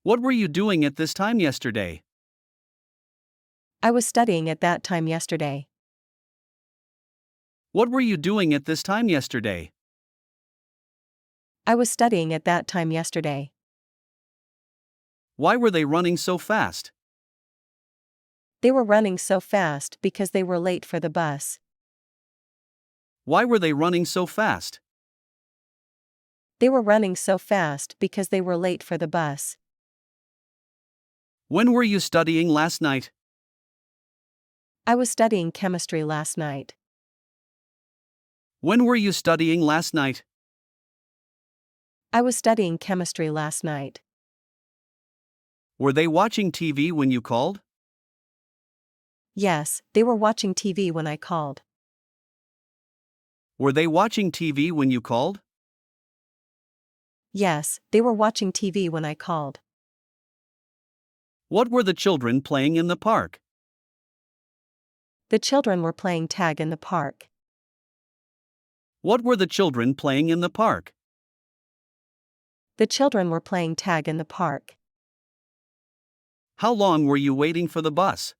What were you doing at this time yesterday? I was studying at that time yesterday. What were you doing at this time yesterday? I was studying at that time yesterday. Why were they running so fast? They were running so fast because they were late for the bus. Why were they running so fast? They were running so fast because they were late for the bus. When were you studying last night? I was studying chemistry last night. When were you studying last night? I was studying chemistry last night. Were they watching TV when you called? Yes, they were watching TV when I called. Were they watching TV when you called? Yes, they were watching TV when I called. What were the children playing in the park? The children were playing tag in the park. What were the children playing in the park? The children were playing tag in the park. How long were you waiting for the bus?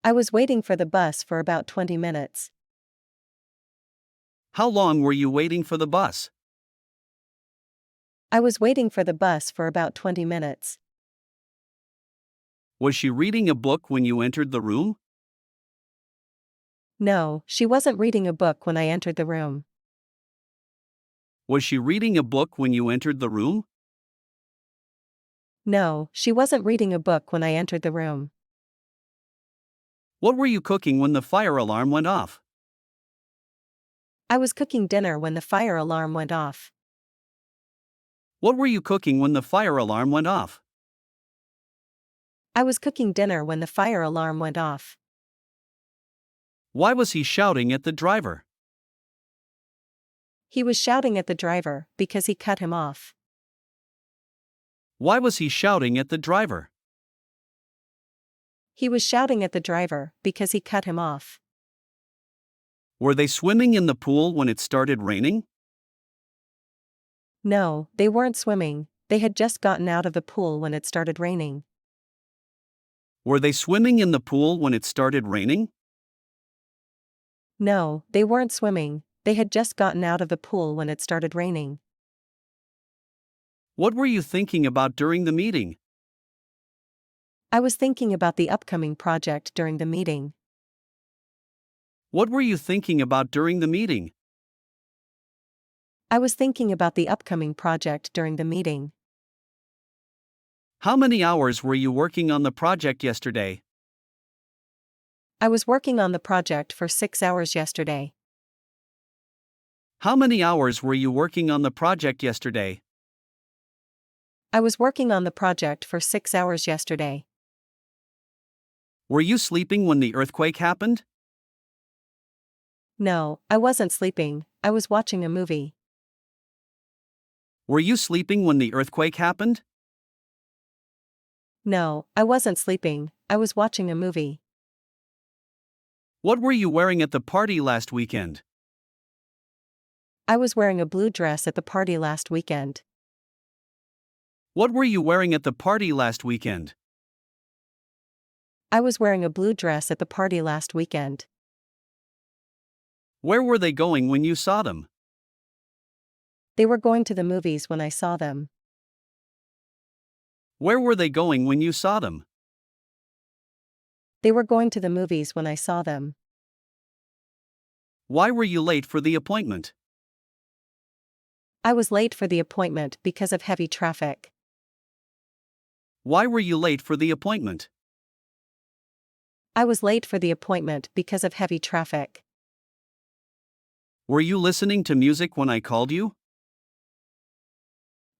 I was waiting for the bus for about 20 minutes. How long were you waiting for the bus? I was waiting for the bus for about 20 minutes. Was she reading a book when you entered the room? No, she wasn't reading a book when I entered the room. Was she reading a book when you entered the room? No, she wasn't reading a book when I entered the room. What were you cooking when the fire alarm went off? I was cooking dinner when the fire alarm went off. What were you cooking when the fire alarm went off? I was cooking dinner when the fire alarm went off. Why was he shouting at the driver? He was shouting at the driver because he cut him off. Why was he shouting at the driver? He was shouting at the driver because he cut him off. Were they swimming in the pool when it started raining? No, they weren't swimming, they had just gotten out of the pool when it started raining. Were they swimming in the pool when it started raining? No, they weren't swimming, they had just gotten out of the pool when it started raining. What were you thinking about during the meeting? I was thinking about the upcoming project during the meeting. What were you thinking about during the meeting? I was thinking about the upcoming project during the meeting. How many hours were you working on the project yesterday? I was working on the project for 6 hours yesterday. How many hours were you working on the project yesterday? I was working on the project for 6 hours yesterday. Were you sleeping when the earthquake happened? No, I wasn't sleeping, I was watching a movie. Were you sleeping when the earthquake happened? No, I wasn't sleeping, I was watching a movie. What were you wearing at the party last weekend? I was wearing a blue dress at the party last weekend. What were you wearing at the party last weekend? I was wearing a blue dress at the party last weekend. Where were they going when you saw them? They were going to the movies when I saw them. Where were they going when you saw them? They were going to the movies when I saw them. Why were you late for the appointment? I was late for the appointment because of heavy traffic. Why were you late for the appointment? I was late for the appointment because of heavy traffic. Were you listening to music when I called you?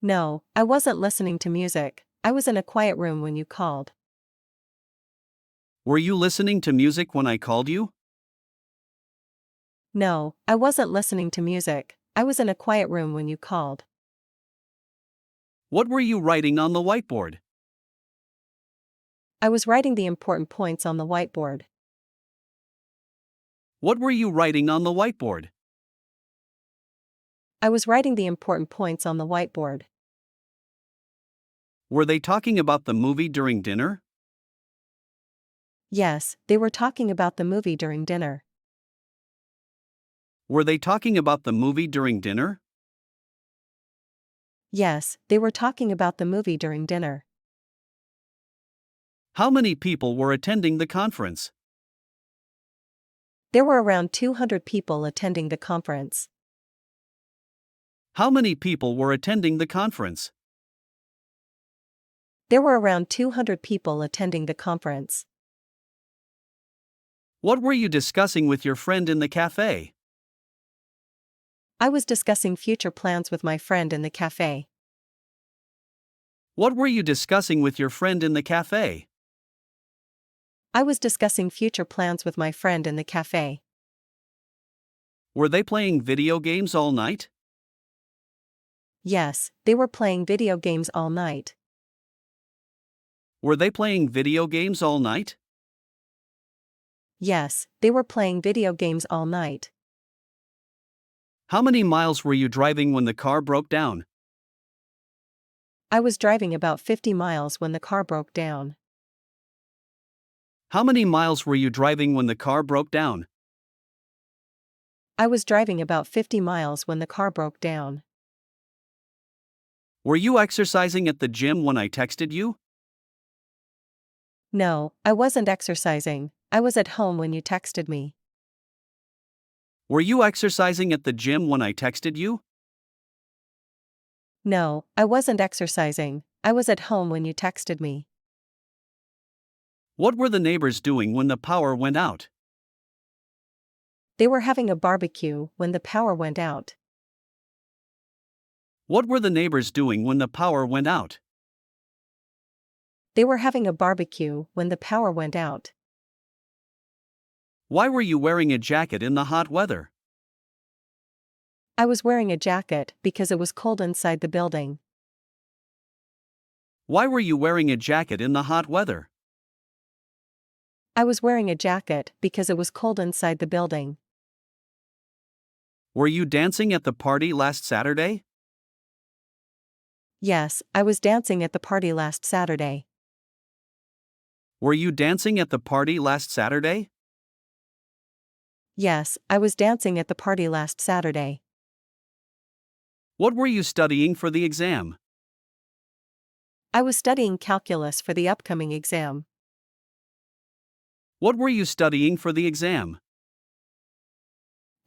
No, I wasn't listening to music, I was in a quiet room when you called. Were you listening to music when I called you? No, I wasn't listening to music, I was in a quiet room when you called. What were you writing on the whiteboard? I was writing the important points on the whiteboard. What were you writing on the whiteboard? I was writing the important points on the whiteboard. Were they talking about the movie during dinner? Yes, they were talking about the movie during dinner. Were they talking about the movie during dinner? Yes, they were talking about the movie during dinner. How many people were attending the conference? There were around 200 people attending the conference. How many people were attending the conference? There were around 200 people attending the conference. What were you discussing with your friend in the cafe? I was discussing future plans with my friend in the cafe. What were you discussing with your friend in the cafe? I was discussing future plans with my friend in the cafe. Were they playing video games all night? Yes, they were playing video games all night. Were they playing video games all night? Yes, they were playing video games all night. How many miles were you driving when the car broke down? I was driving about 50 miles when the car broke down. How many miles were you driving when the car broke down? I was driving about 50 miles when the car broke down. Were you exercising at the gym when I texted you? No, I wasn't exercising. I was at home when you texted me. Were you exercising at the gym when I texted you? No, I wasn't exercising. I was at home when you texted me. What were the neighbors doing when the power went out? They were having a barbecue when the power went out. What were the neighbors doing when the power went out? They were having a barbecue when the power went out. Why were you wearing a jacket in the hot weather? I was wearing a jacket because it was cold inside the building. Why were you wearing a jacket in the hot weather? I was wearing a jacket because it was cold inside the building. Were you dancing at the party last Saturday? Yes, I was dancing at the party last Saturday. Were you dancing at the party last Saturday? Yes, I was dancing at the party last Saturday. What were you studying for the exam? I was studying calculus for the upcoming exam. What were you studying for the exam?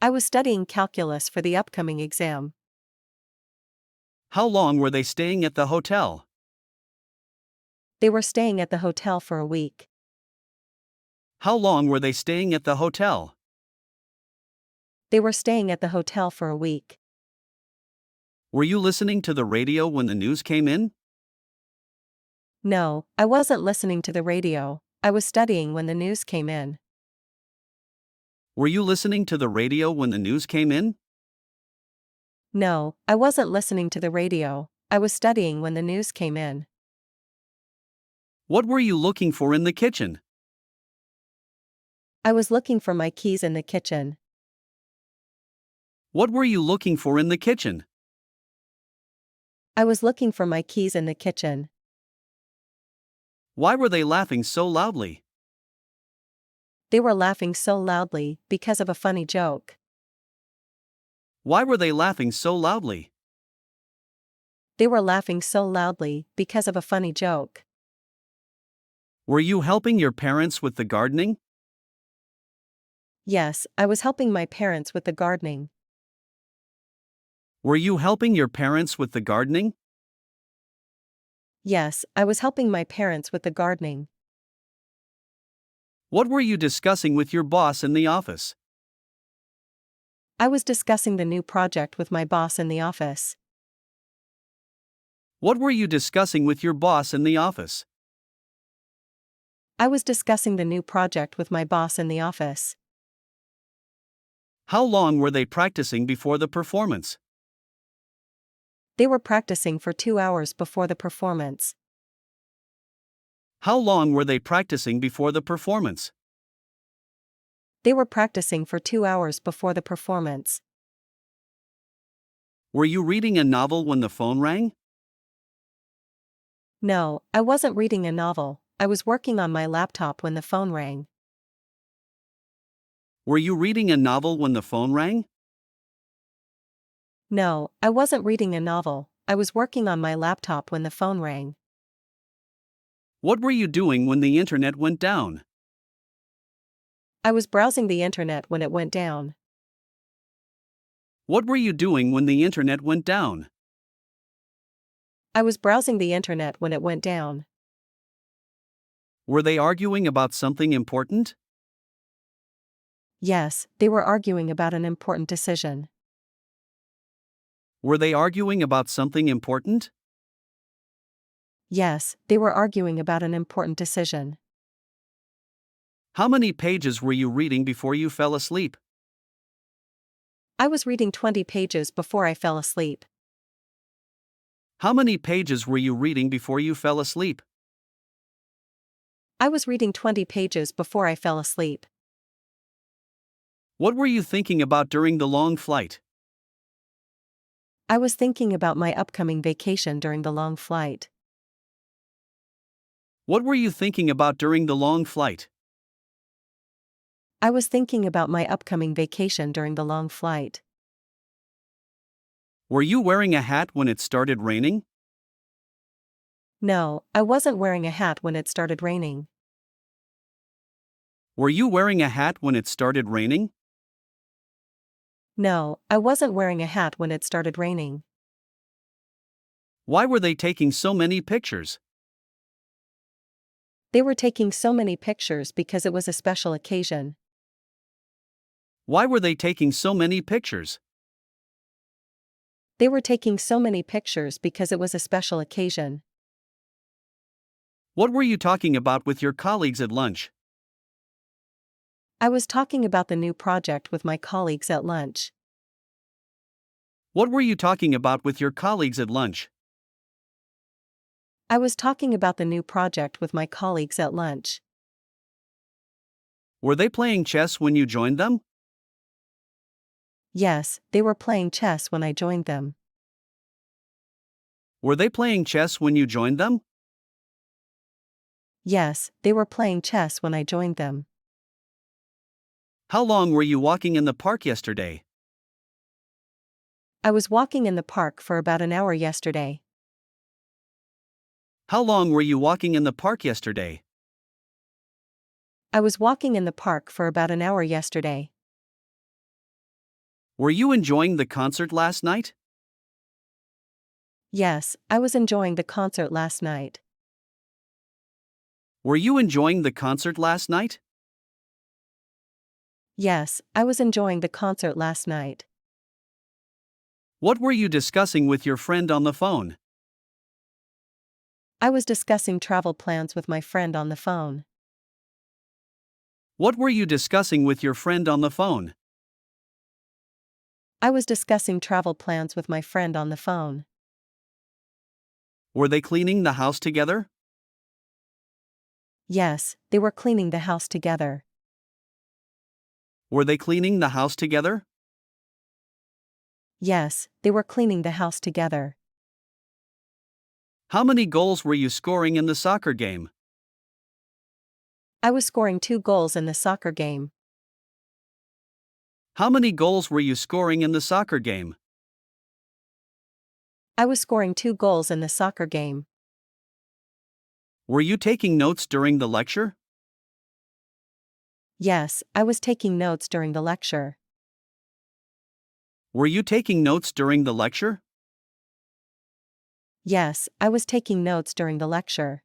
I was studying calculus for the upcoming exam. How long were they staying at the hotel? They were staying at the hotel for a week. How long were they staying at the hotel? They were staying at the hotel for a week. Were you listening to the radio when the news came in? No, I wasn't listening to the radio. I was studying when the news came in. Were you listening to the radio when the news came in? No, I wasn't listening to the radio. I was studying when the news came in. What were you looking for in the kitchen? I was looking for my keys in the kitchen. What were you looking for in the kitchen? I was looking for my keys in the kitchen. Why were they laughing so loudly? They were laughing so loudly because of a funny joke. Why were they laughing so loudly? They were laughing so loudly because of a funny joke. Were you helping your parents with the gardening? Yes, I was helping my parents with the gardening. Were you helping your parents with the gardening? Yes, I was helping my parents with the gardening. What were you discussing with your boss in the office? I was discussing the new project with my boss in the office. What were you discussing with your boss in the office? I was discussing the new project with my boss in the office. How long were they practicing before the performance? They were practicing for 2 hours before the performance. How long were they practicing before the performance? They were practicing for 2 hours before the performance. Were you reading a novel when the phone rang? No, I wasn't reading a novel, I was working on my laptop when the phone rang. Were you reading a novel when the phone rang? No, I wasn't reading a novel, I was working on my laptop when the phone rang. What were you doing when the internet went down? I was browsing the internet when it went down. What were you doing when the internet went down? I was browsing the internet when it went down. Were they arguing about something important? Yes, they were arguing about an important decision. Were they arguing about something important? Yes, they were arguing about an important decision. How many pages were you reading before you fell asleep? I was reading 20 pages before I fell asleep. How many pages were you reading before you fell asleep? I was reading 20 pages before I fell asleep. What were you thinking about during the long flight? I was thinking about my upcoming vacation during the long flight. What were you thinking about during the long flight? I was thinking about my upcoming vacation during the long flight. Were you wearing a hat when it started raining? No, I wasn't wearing a hat when it started raining. Were you wearing a hat when it started raining? No, I wasn't wearing a hat when it started raining. Why were they taking so many pictures? They were taking so many pictures because it was a special occasion. Why were they taking so many pictures? They were taking so many pictures because it was a special occasion. What were you talking about with your colleagues at lunch? I was talking about the new project with my colleagues at lunch. What were you talking about with your colleagues at lunch? I was talking about the new project with my colleagues at lunch. Were they playing chess when you joined them? Yes, they were playing chess when I joined them. Were they playing chess when you joined them? Yes, they were playing chess when I joined them. How long were you walking in the park yesterday? I was walking in the park for about an hour yesterday. How long were you walking in the park yesterday? I was walking in the park for about an hour yesterday. Were you enjoying the concert last night? Yes, I was enjoying the concert last night. Were you enjoying the concert last night? Yes, I was enjoying the concert last night. What were you discussing with your friend on the phone? I was discussing travel plans with my friend on the phone. What were you discussing with your friend on the phone? I was discussing travel plans with my friend on the phone. Were they cleaning the house together? Yes, they were cleaning the house together. Were they cleaning the house together? Yes, they were cleaning the house together. How many goals were you scoring in the soccer game? I was scoring 2 goals in the soccer game. How many goals were you scoring in the soccer game? I was scoring 2 goals in the soccer game. Were you taking notes during the lecture? Yes, I was taking notes during the lecture. Were you taking notes during the lecture? Yes, I was taking notes during the lecture.